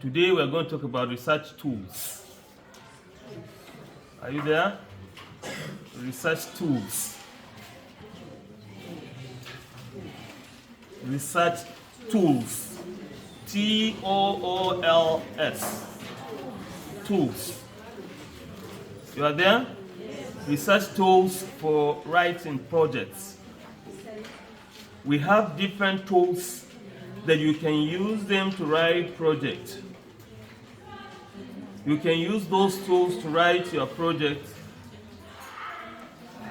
Today we are going to talk about research tools. Are you there? Research tools. Research tools. T-O-O-L-S. Tools. You are there? Research tools for writing projects. We have different tools that you can use them to write projects. You can use those tools to write your project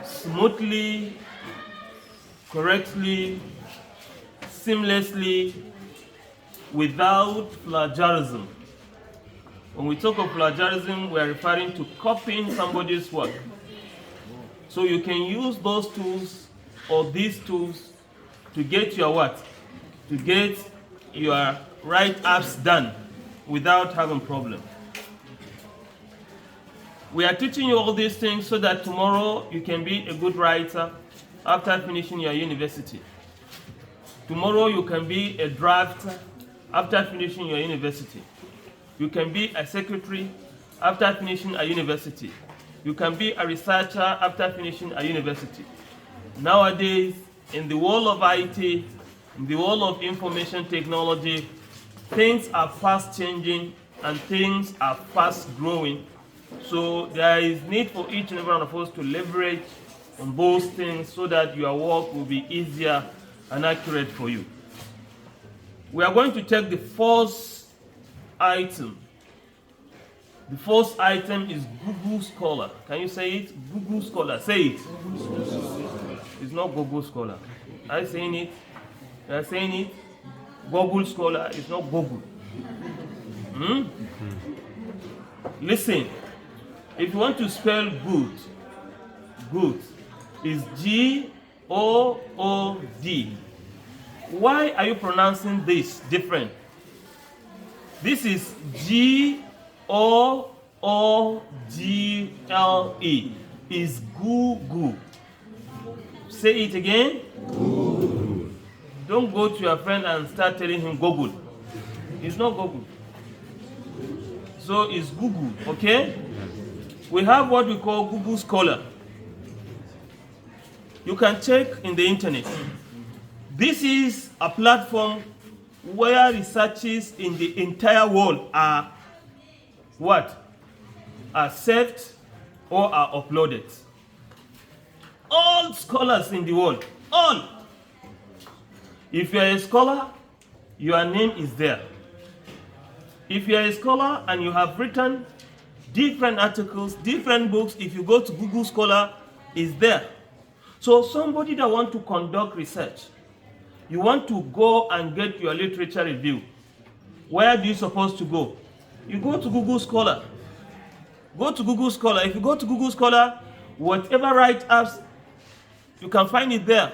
smoothly, correctly, seamlessly, without plagiarism. When we talk of plagiarism, we are referring to copying somebody's work. So you can use those tools or these tools to get your what? To get your write-ups done without having problem. We are teaching you all these things so that tomorrow you can be a good writer after finishing your university. Tomorrow you can be a drafter after finishing your university. You can be a secretary after finishing a university. You can be a researcher after finishing a university. Nowadays, in the world of IT, in the world of information technology, things are fast changing and things are fast growing. So there is need for each and every one of us to leverage on those things so that your work will be easier and accurate for you. We are going to take the first item. The first item is Google Scholar. Can you say it? Google Scholar. Say it. It's not Google Scholar. Are you saying it? You are saying it? Google Scholar is not Google. Listen. If you want to spell good, good is G-O-O-D. Why are you pronouncing this different? This is G-O-O-G-L-E. Is Google. Say it again. Google. Don't go to your friend and start telling him Google. It's not Google. So it's Google, okay? We have what we call Google Scholar. You can check in the internet. This is a platform where researches in the entire world are what? Are saved or are uploaded. All scholars in the world, all. If you are a scholar, your name is there. If you are a scholar and you have written different articles, different books, if you go to Google Scholar, is there. So somebody that want to conduct research, you want to go and get your literature review. Where do you supposed to go? You go to Google Scholar. Go to Google Scholar. If you go to Google Scholar, whatever write-ups, you can find it there.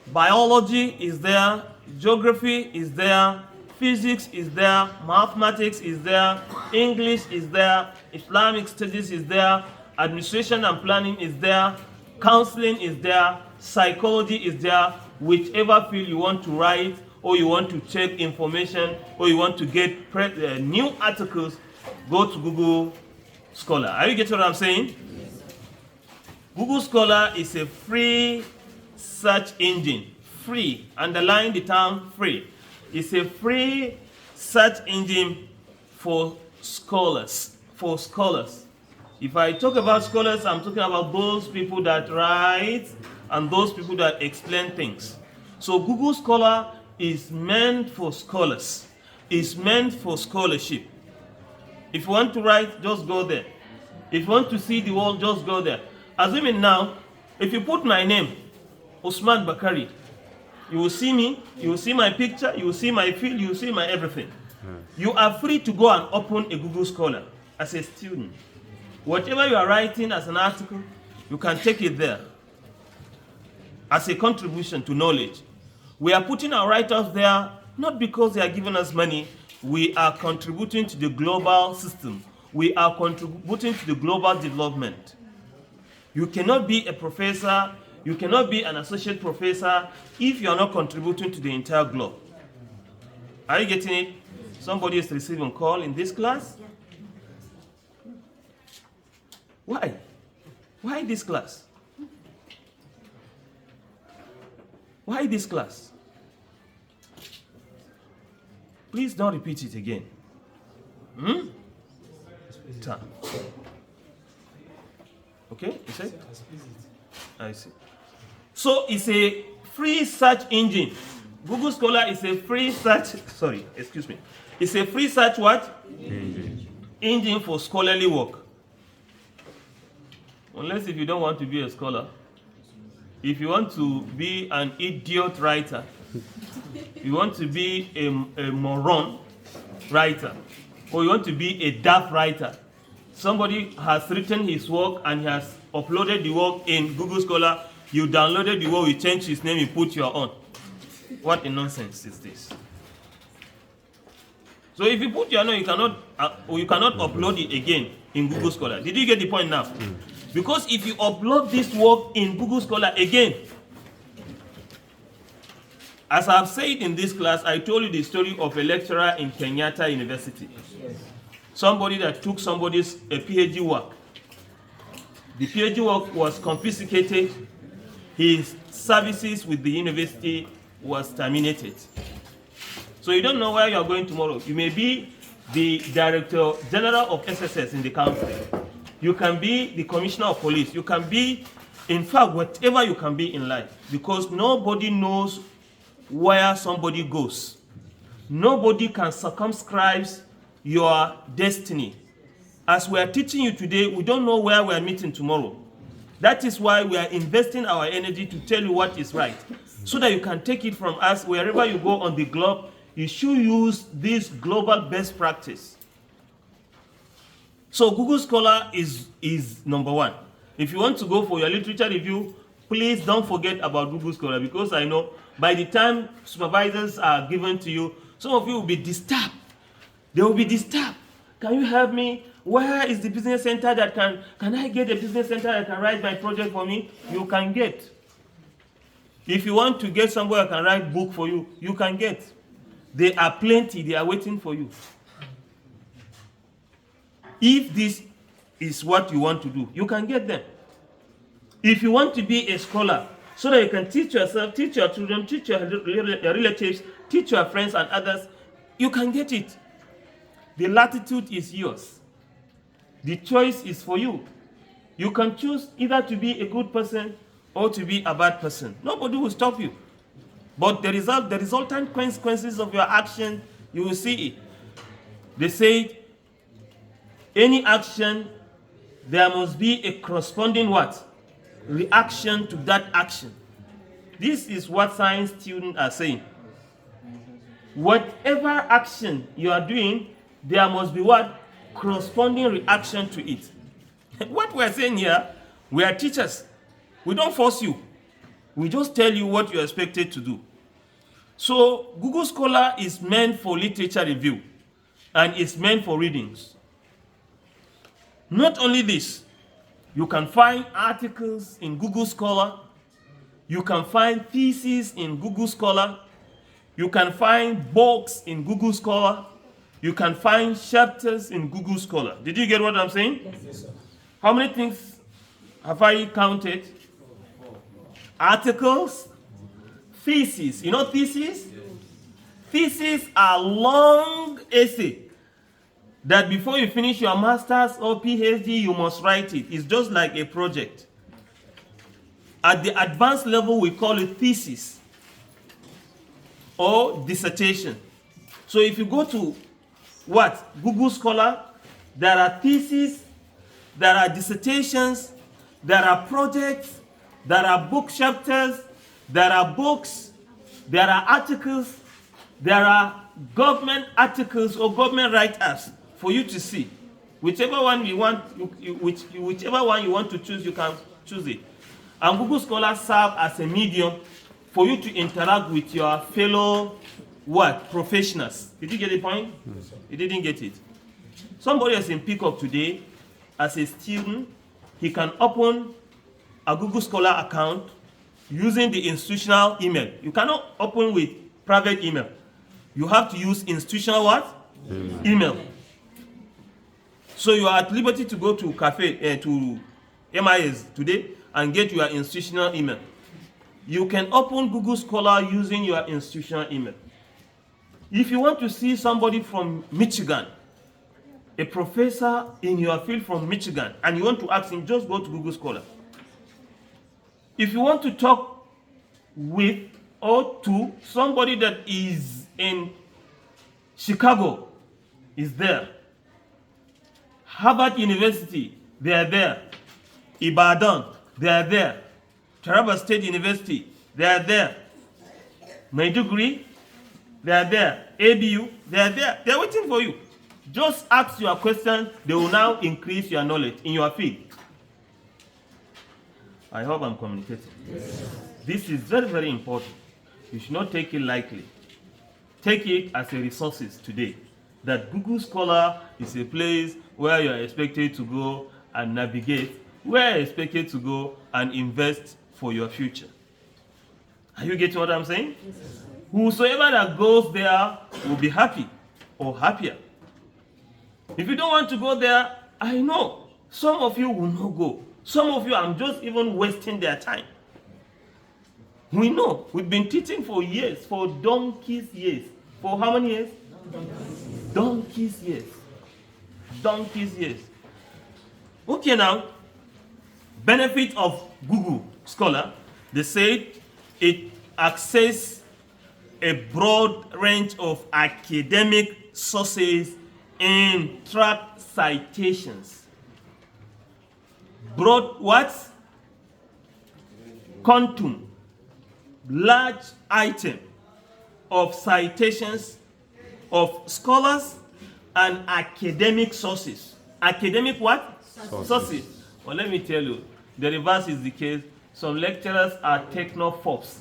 Biology is there, geography is there, physics is there, mathematics is there, English is there, Islamic studies is there, administration and planning is there, counseling is there, psychology is there. Whichever field you want to write, or you want to check information, or you want to get new articles, go to Google Scholar. Are you getting what I'm saying? Yes. Google Scholar is a free search engine. Free. Underline the term free. It's a free search engine for scholars. For scholars. If I talk about scholars, I'm talking about those people that write and those people that explain things. So Google Scholar is meant for scholars. It's meant for scholarship. If you want to write, just go there. If you want to see the world, just go there. Assuming now, if you put my name, Usman Bakari, you will see me, you will see my picture, you will see my field, you will see my everything. You are free to go and open a Google Scholar as a student. Whatever you are writing as an article, you can take it there as a contribution to knowledge. We are putting our write-ups there not because they are giving us money. We are contributing to the global system. We are contributing to the global development. You cannot be a professor, you cannot be an associate professor if you are not contributing to the entire globe. Are you getting it? Somebody is receiving call in this class? Why? Why this class? Why this class? Please don't repeat it again. Time. Okay, you say? I see. So it's a free search engine. Google Scholar is a free search, It's a free search what? Engine for scholarly work. Unless if you don't want to be a scholar. If you want to be an idiot writer, you want to be a moron writer, or you want to be a daft writer, somebody has written his work and he has uploaded the work in Google Scholar, you downloaded the work, you changed his name, you put your own. What a nonsense is this? So if you put your own, you cannot upload it again in Google Scholar. Did you get the point now? Because if you upload this work in Google Scholar again, as I've said in this class, I told you the story of a lecturer in Kenyatta University. Somebody that took somebody's Ph.D. work. The Ph.D. work was confiscated. His services with the university was terminated. So you don't know where you are going tomorrow. You may be the Director General of SSS in the country. You can be the Commissioner of Police. You can be, in fact, whatever you can be in life. Because nobody knows where somebody goes. Nobody can circumscribe your destiny. As we are teaching you today, we don't know where we are meeting tomorrow. That is why we are investing our energy to tell you what is right. So that you can take it from us wherever you go on the globe. You should use this global best practice. So Google Scholar is number one. If you want to go for your literature review, please don't forget about Google Scholar, because I know by the time supervisors are given to you, some of you will be disturbed. They will be disturbed. Can you help me? Where is the business center that can I get a business center that can write my project for me? You can get. If you want to get somewhere that can write book for you, you can get. There are plenty, they are waiting for you. If this is what you want to do, you can get them. If you want to be a scholar, so that you can teach yourself, teach your children, teach your relatives, teach your friends and others, you can get it. The latitude is yours. The choice is for you. You can choose either to be a good person or to be a bad person. Nobody will stop you. But the resultant consequences of your action, you will see it. They say, any action, there must be a corresponding what? Reaction to that action. This is what science students are saying. Whatever action you are doing, there must be what? Corresponding reaction to it. What we are saying here, we are teachers. We don't force you. We just tell you what you are expected to do. So Google Scholar is meant for literature review, and it's meant for readings. Not only this, you can find articles in Google Scholar, you can find theses in Google Scholar, you can find books in Google Scholar, you can find chapters in Google Scholar. Did you get what I'm saying? Yes, sir. How many things have I counted? Articles, theses. You know theses? Theses are long essays that before you finish your master's or Ph.D., you must write it. It's just like a project. At the advanced level, we call it thesis or dissertation. So if you go to what? Google Scholar, there are theses, there are dissertations, there are projects, there are book chapters, there are books, there are articles, there are government articles or government write-ups for you to see. Whichever one you want, whichever one you want to choose, you can choose it. And Google Scholar serves as a medium for you to interact with your fellow professionals. Did you get the point? Yes, sir. You didn't get it. Somebody is in Peacock today, as a student, he can open a Google Scholar account using the institutional email. You cannot open with private email. You have to use institutional what? Email. So you are at liberty to go to cafe, to MIS today and get your institutional email. You can open Google Scholar using your institutional email. If you want to see somebody from Michigan, a professor in your field from Michigan, and you want to ask him, just go to Google Scholar. If you want to talk with or to somebody that is in Chicago, is there. Harvard University, they are there. Ibadan, they are there. Taraba State University, they are there. Maiduguri, they are there. ABU, they are there. They are waiting for you. Just ask your question. They will now increase your knowledge in your field. I hope I'm communicating. Yes. This is very, very important. You should not take it lightly. Take it as a resource today. That Google Scholar is a place where you are expected to go and navigate, where you are expected to go and invest for your future. Are you getting what I'm saying? Yes. Whosoever that goes there will be happy or happier. If you don't want to go there, I know some of you will not go. Some of you, I'm just even wasting their time. We know. We've been teaching for years, for donkey's years. For how many years? Donkey's years. Donkey's years. Okay, now, benefit of Google Scholar, they say it accesses a broad range of academic sources and track citations. Broad what? Quantum, large item of citations of scholars and academic sources. Academic what? Sources. Well, let me tell you, the reverse is the case. Some lecturers are technophobes.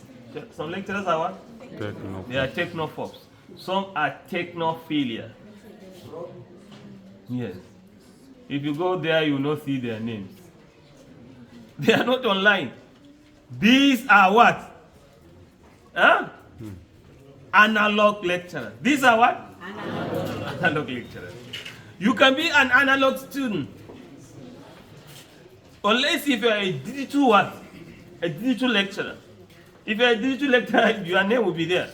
Some lecturers are what? Technophobes. They are technophobes. Some are technophilia. Yes. If you go there, you will not see their names. They are not online. These are what? Huh? Analog lecturers. These are what? Analog lecturers. You can be an analog student. Unless if you are a digital what? A digital lecturer. If you are a digital lecturer, your name will be there.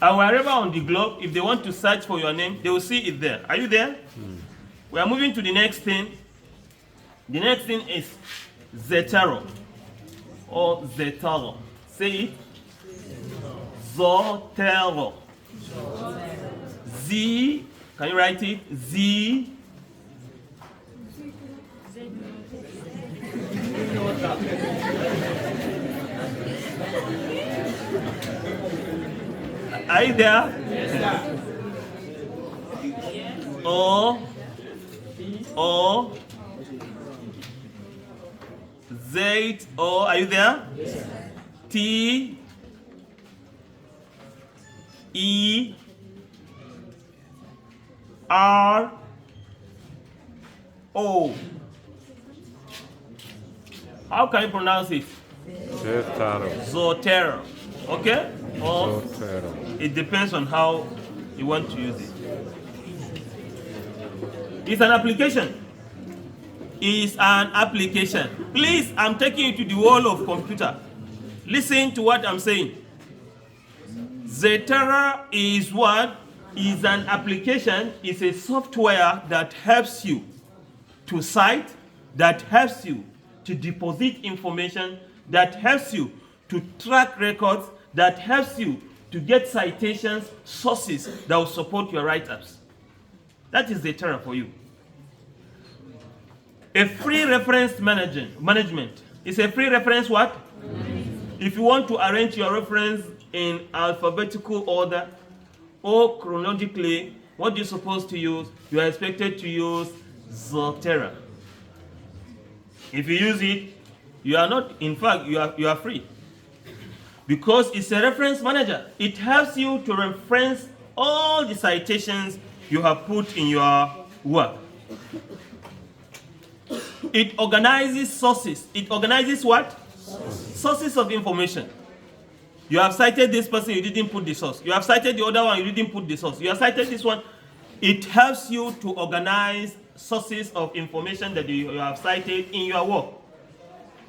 And wherever on the globe, if they want to search for your name, they will see it there. Are you there? We are moving to the next thing. The next thing is Zotero or Zotero. Say it. Zotero. Z. Can you write it? Z. Are you there? Yes, O Z O. Are you there? Yes. T E R O. How can you pronounce it? Zotero. Zotero. Okay? Or Zotero. it depends on how you want to use it. It's an application. It's an application. Please, I'm taking you to the world of computer. Listen to what I'm saying. Zotero is what? Is an application, is a software that helps you to cite, that helps you to deposit information, that helps you to track records, that helps you to get citations, sources that will support your write-ups. That is Zotero for you. A free reference management. It's a free reference what? If you want to arrange your reference in alphabetical order or chronologically, what you're supposed to use, you are expected to use Zotero. If you use it, you are not, in fact, you are free. Because it's a reference manager. It helps you to reference all the citations you have put in your work. It organizes sources. It organizes what? Sources of information. You have cited this person, you didn't put the source. You have cited the other one, you didn't put the source. You have cited this one. It helps you to organize sources of information that you have cited in your work.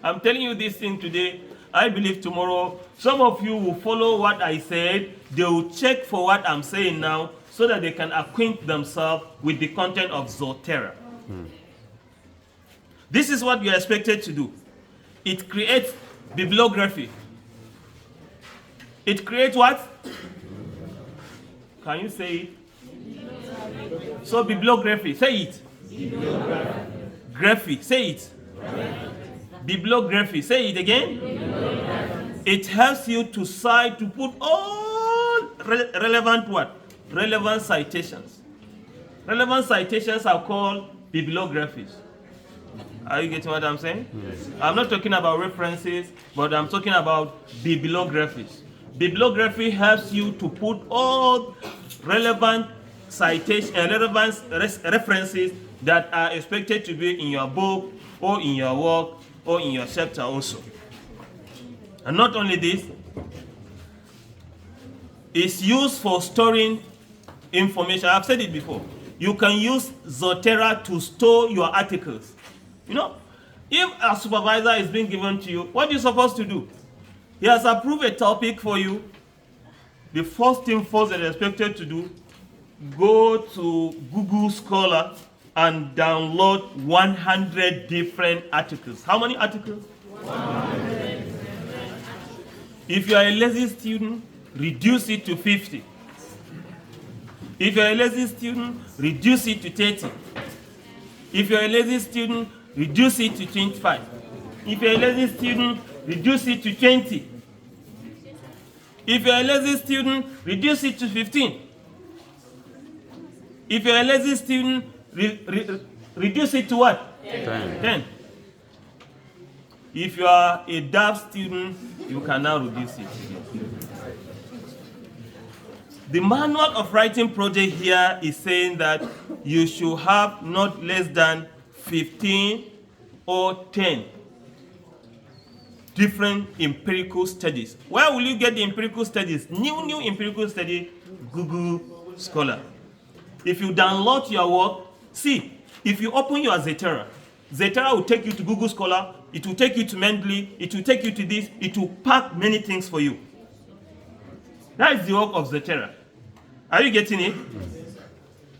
I'm telling you this thing today. I believe tomorrow some of you will follow what I said. They will check for what I'm saying now so that they can acquaint themselves with the content of Zotero. This is what you're expected to do. It creates bibliography. It creates what? Can you say it? So bibliography, say it. Graphy, say it. Bibliography, say it again. It helps you to cite, to put all relevant what? Relevant citations. Relevant citations are called bibliographies. Are you getting what I'm saying? Yes. I'm not talking about references, but I'm talking about bibliographies. Bibliography helps you to put all relevant references that are expected to be in your book or in your work or in your chapter also. And not only this, it's used for storing information. I've said it before. You can use Zotero to store your articles. You know, if a supervisor is being given to you, what are you supposed to do? He has approved a topic for you. The first thing first that you're expected to do, go to Google Scholar and download 100 different articles. How many articles? 100. If you are a lazy student, reduce it to 50. If you are a lazy student, reduce it to 30. If you are a lazy student, reduce it to 25. If you're a lazy student, reduce it to 20. If you're a lazy student, reduce it to 15. If you're a lazy student, reduce it to what? 10. If you are a daft student, you can now reduce it. The manual of writing project here is saying that you should have not less than 15 or 10 different empirical studies. Where will you get the empirical studies? New empirical study, Google Scholar. If you download your work, see, if you open your Zotero, Zotero will take you to Google Scholar, it will take you to Mendeley, it will take you to this, it will pack many things for you. That is the work of Zotero. Are you getting it?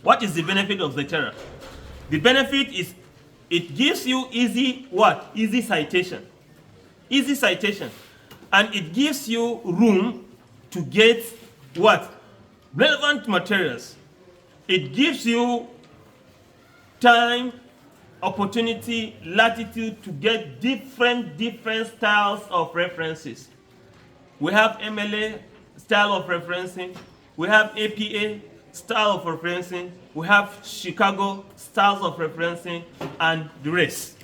What is the benefit of Zotero? The benefit is it gives you easy what? Easy citation. Easy citation. And it gives you room to get what? Relevant materials. It gives you time, opportunity, latitude to get different styles of references. We have MLA style of referencing. We have APA style of referencing. We have Chicago styles of referencing and the rest.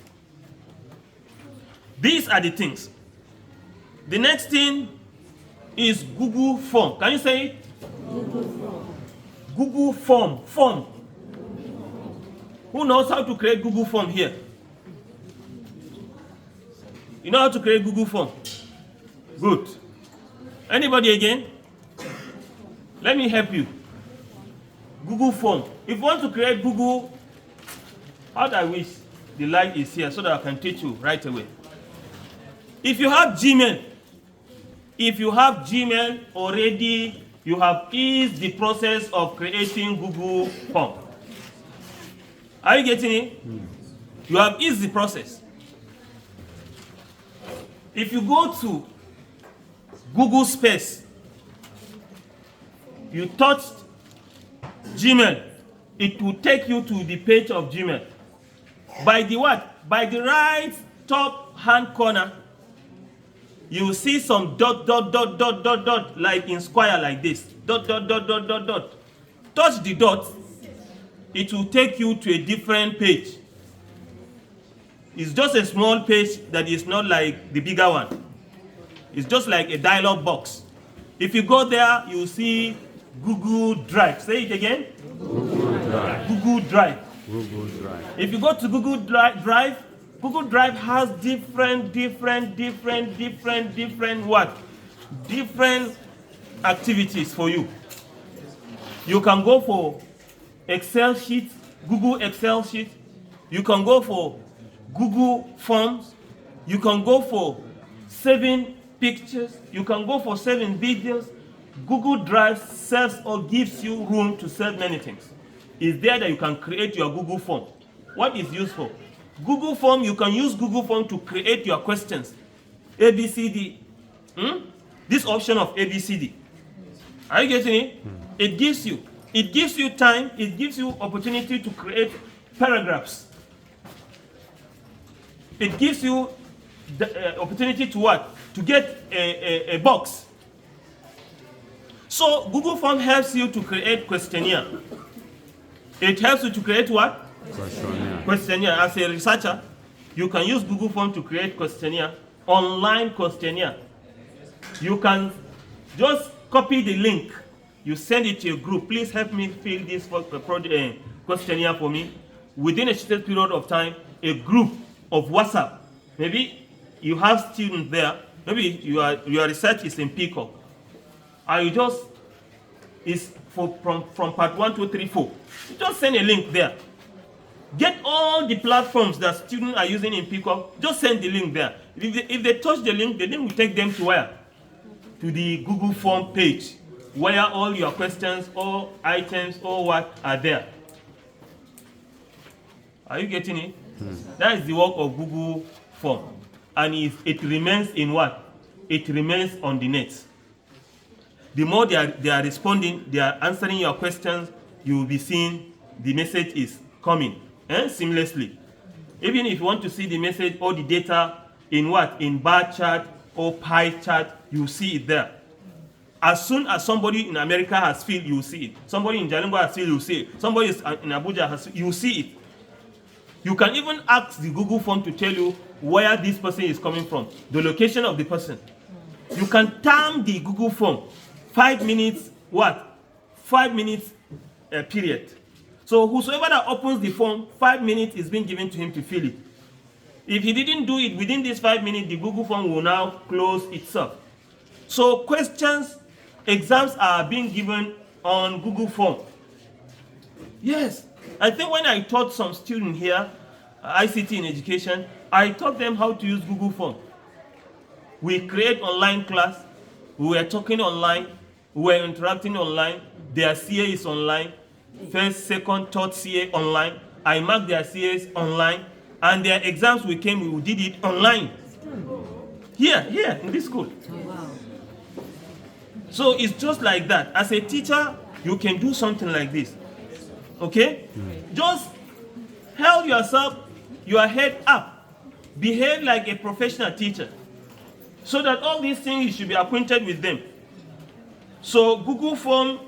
These are the things. The next thing is Google Form. Can you say it? Google Form. Google Form. Form. Who knows how to create Google Form here? You know how to create Google Form? Good. Anybody again? Let me help you. Google Form. If you want to create Google, how do I wish the light is here so that I can teach you right away. If you have Gmail, already, you have eased the process of creating Google Form. Are you getting it? You have eased the process. If you go to Google Space, you touch Gmail, it will take you to the page of Gmail. By the what? By the right top hand corner, you will see some dot, like in square like this. Dot. Touch the dot, it will take you to a different page. It's just a small page that is not like the bigger one. It's just like a dialog box. If you go there, you see Google Drive. Say it again. Google Drive. Google Drive. Google Drive. If you go to Google Drive, Google Drive has different what? Different activities for you. You can go for Excel sheet, Google Excel sheet. You can go for Google Forms. You can go for saving pictures. You can go for saving videos. Google Drive serves or gives you room to save many things. It's there that you can create your Google form. What is useful? Google form, you can use Google form to create your questions. ABCD. This option of ABCD. Are you getting it? It gives you time, it gives you opportunity to create paragraphs. It gives you the opportunity to what? To get a box. So Google Form helps you to create questionnaire. It helps you to create what? Questionnaire. As a researcher, you can use Google Form to create questionnaire, online questionnaire. You can just copy the link. You send it to your group. Please help me fill this questionnaire for me. Within a short period of time, a group of WhatsApp. Maybe you have students there. Maybe your research is in Peacock. And you just, is from part 1, 2, 3, 4. You just send a link there. Get all the platforms that students are using in Peacock. Just send the link there. If they touch the link will take them to where? To the Google Form page, where all your questions, all items, all what are there. Are you getting it? That is the work of Google Form. And it remains in what? It remains on the net. The more they are responding, they are answering your questions, you will be seeing the message is coming seamlessly. Even if you want to see the message or the data in what? In bar chart or pie chart, you see it there. As soon as somebody in America has filled, you will see it. Somebody in Jalingo has filled, you will see it. Somebody in Abuja has filled, you will see it. You can even ask the Google Form to tell you where this person is coming from, the location of the person. You can time the Google Form. 5 minutes, what? 5 minutes period. So whosoever that opens the form, 5 minutes is being given to him to fill it. If he didn't do it within these 5 minutes, the Google Form will now close itself. So questions, exams are being given on Google Form. Yes, I think when I taught some students here, ICT in education, I taught them how to use Google Form. We create online class, we were talking online, we were interacting online, their CA is online, first, second, third CA online, I marked their CAs online, and their exams we did it online. Here, in this school. So it's just like that. As a teacher, you can do something like this. Okay? Just hold yourself, your head up. Behave like a professional teacher. So that all these things, you should be acquainted with them. So Google Form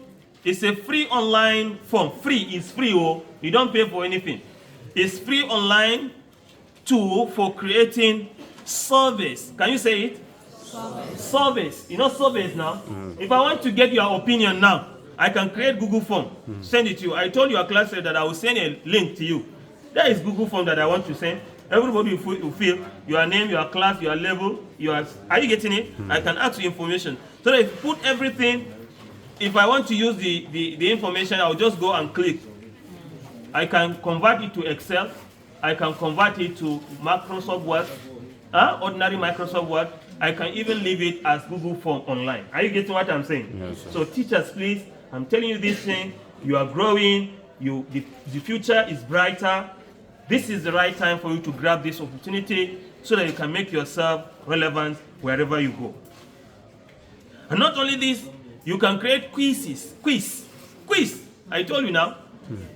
is a free online form. It's free, you don't pay for anything. It's free online tool for creating surveys. Can you say it? Surveys. You know surveys now? If I want to get your opinion now, I can create Google Form, send it to you. I told your class that I will send a link to you. That is Google Form that I want to send. Everybody will fill your name, your class, your level, are you getting it? I can ask you information. So that if you put everything, if I want to use the information, I'll just go and click. I can convert it to Excel. I can convert it to Microsoft Word, ordinary Microsoft Word. I can even leave it as Google Form online. Are you getting what I'm saying? Yes, sir. So teachers, please, I'm telling you this thing, you are growing, the future is brighter. This is the right time for you to grab this opportunity so that you can make yourself relevant wherever you go. And not only this, you can create quizzes. Quiz. I told you now.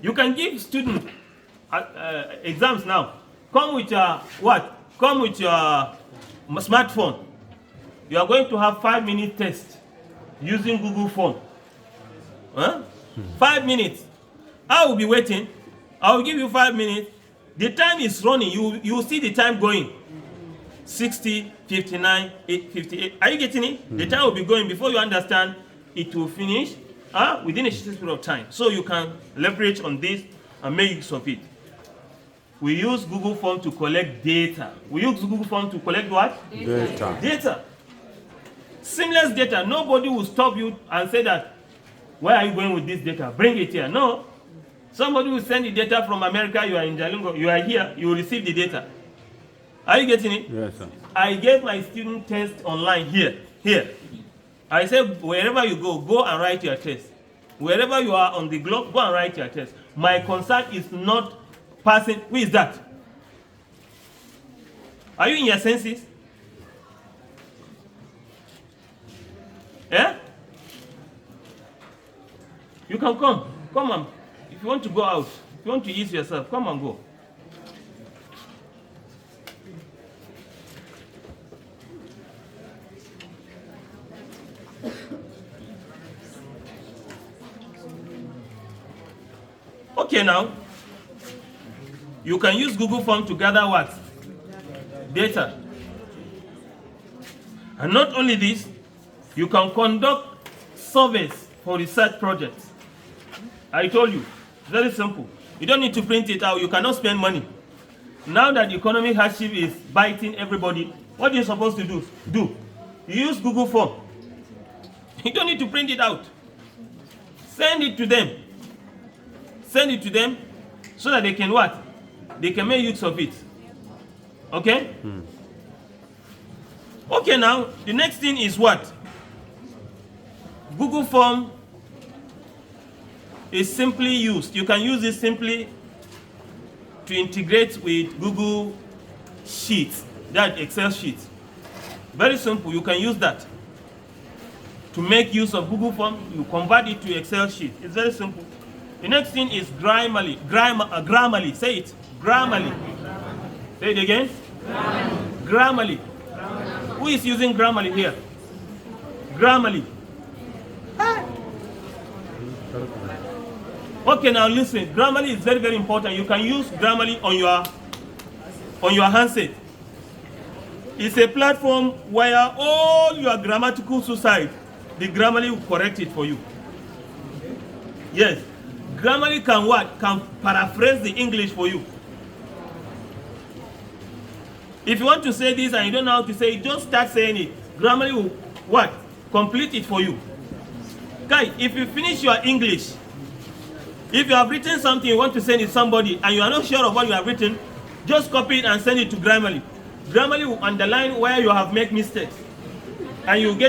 You can give students exams now. Come with your what? Come with your smartphone. You are going to have 5-minute test using Google Form. 5 minutes. I will be waiting. I will give you 5 minutes. The time is running. You will see the time going. 60, 59, 58. Are you getting it? The time will be going. Before you understand, it will finish within a short period of time. So you can leverage on this and make use of it. We use Google Form to collect data. We use Google Form to collect what? Data. Seamless data. Nobody will stop you and say that, where are you going with this data? Bring it here. No. Somebody will send the data from America, you are in Jalingo, you are here, you will receive the data. Are you getting it? Yes, sir. I gave my student test online here. I said, wherever you go and write your test. Wherever you are on the globe, go and write your test. My concern is not passing. Who is that? Are you in your senses? Eh? You can come. Come on. If you want to go out, if you want to ease yourself, come and go. Okay, now, you can use Google Form to gather what? Data. And not only this, you can conduct surveys for research projects. I told you, very simple. You don't need to print it out. You cannot spend money. Now that economic hardship is biting everybody, what are you supposed to do? You use Google Form. You don't need to print it out. Send it to them. Send it to them so that they can what? They can make use of it. Okay? Okay, now, the next thing is what? Google Form is simply used. You can use it simply to integrate with Google Sheets, that Excel sheet. Very simple. You can use that to make use of Google Form. You convert it to Excel sheet. It's very simple. The next thing is Grammarly. Grammarly. Say it. Grammarly. Say it again. Grammarly. Who is using Grammarly here? Grammarly. Okay, now listen. Grammarly is very, very important. You can use Grammarly on your handset. It's a platform where all your grammatical suicide, the Grammarly will correct it for you. Yes. Grammarly can what? Can paraphrase the English for you. If you want to say this and you don't know how to say it, just start saying it. Grammarly will what? Complete it for you. Guys, if you finish your English, if you have written something you want to send to somebody and you are not sure of what you have written, just copy it and send it to Grammarly. Grammarly will underline where you have made mistakes. And you get